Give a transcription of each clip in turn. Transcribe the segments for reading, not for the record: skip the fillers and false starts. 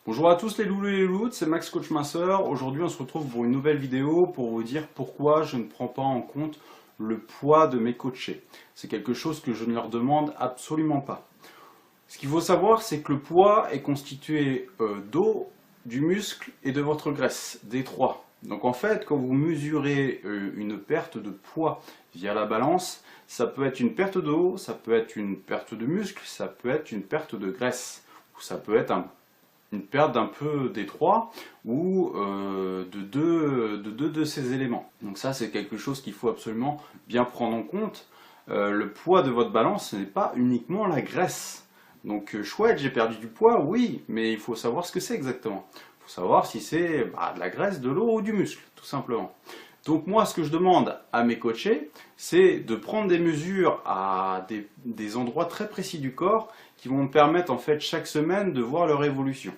Bonjour à tous les loulous et les louloutes, c'est Max Coach Minceur. Aujourd'hui on se retrouve pour une nouvelle vidéo pour vous dire pourquoi je ne prends pas en compte le poids de mes coachés. C'est quelque chose que je ne leur demande absolument pas. Ce qu'il faut savoir, c'est que le poids est constitué d'eau, du muscle et de votre graisse, des trois. Donc en fait, quand vous mesurez une perte de poids via la balance, ça peut être une perte d'eau, ça peut être une perte de muscle, ça peut être une perte de graisse, ou ça peut être une perte d'un peu des trois ou de deux de ces éléments. Donc ça, c'est quelque chose qu'il faut absolument bien prendre en compte. Le poids de votre balance, ce n'est pas uniquement la graisse. Donc chouette, j'ai perdu du poids, oui, mais il faut savoir ce que c'est exactement. Il faut savoir si c'est de la graisse, de l'eau ou du muscle, tout simplement. Donc moi, ce que je demande à mes coachés, c'est de prendre des mesures à des endroits très précis du corps qui vont me permettre en fait chaque semaine de voir leur évolution.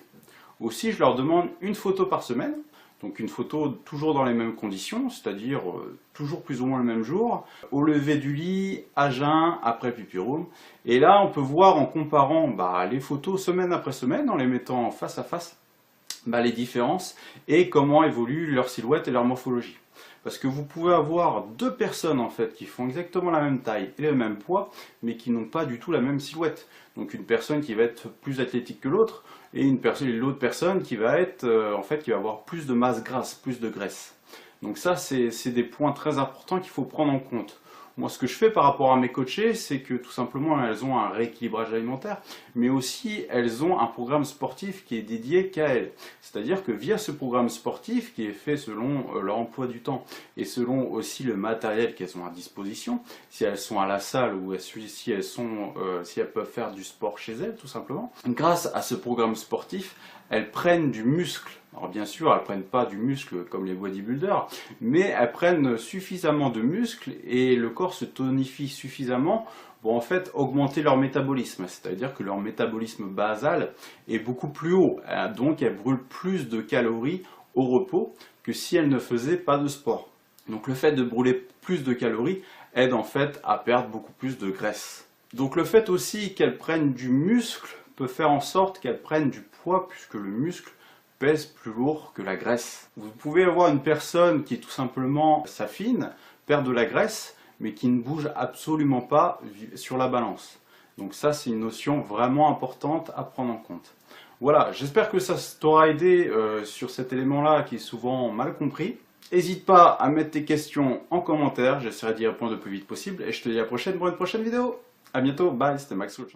Aussi, je leur demande une photo par semaine, donc une photo toujours dans les mêmes conditions, c'est-à-dire toujours plus ou moins le même jour, au lever du lit, à jeun, après pipi room. Et là, on peut voir en comparant les photos semaine après semaine, en les mettant face à face, les différences et comment évolue leur silhouette et leur morphologie. Parce que vous pouvez avoir deux personnes en fait qui font exactement la même taille et le même poids, mais qui n'ont pas du tout la même silhouette. Donc une personne qui va être plus athlétique que l'autre, et l'autre personne qui va être qui va avoir plus de masse grasse, plus de graisse. Donc ça, c'est des points très importants qu'il faut prendre en compte. Moi, ce que je fais par rapport à mes coachés, c'est que tout simplement, elles ont un rééquilibrage alimentaire, mais aussi elles ont un programme sportif qui est dédié qu'à elles. C'est-à-dire que via ce programme sportif, qui est fait selon leur emploi du temps et selon aussi le matériel qu'elles ont à disposition, si elles sont à la salle ou si elles peuvent faire du sport chez elles, tout simplement, grâce à ce programme sportif, elles prennent du muscle. Alors bien sûr, elles ne prennent pas du muscle comme les bodybuilders, mais elles prennent suffisamment de muscle et le corps se tonifie suffisamment pour en fait augmenter leur métabolisme. C'est-à-dire que leur métabolisme basal est beaucoup plus haut, donc elles brûlent plus de calories au repos que si elles ne faisaient pas de sport. Donc le fait de brûler plus de calories aide en fait à perdre beaucoup plus de graisse. Donc le fait aussi qu'elles prennent du muscle peut faire en sorte qu'elles prennent du poids puisque le muscle pèse plus lourd que la graisse. Vous pouvez avoir une personne qui tout simplement s'affine, perd de la graisse, mais qui ne bouge absolument pas sur la balance. Donc ça, c'est une notion vraiment importante à prendre en compte. Voilà, j'espère que ça t'aura aidé sur cet élément-là qui est souvent mal compris. N'hésite pas à mettre tes questions en commentaire, j'essaierai d'y répondre le plus vite possible, et je te dis à la prochaine pour une prochaine vidéo. A bientôt, bye, c'était Max Coach.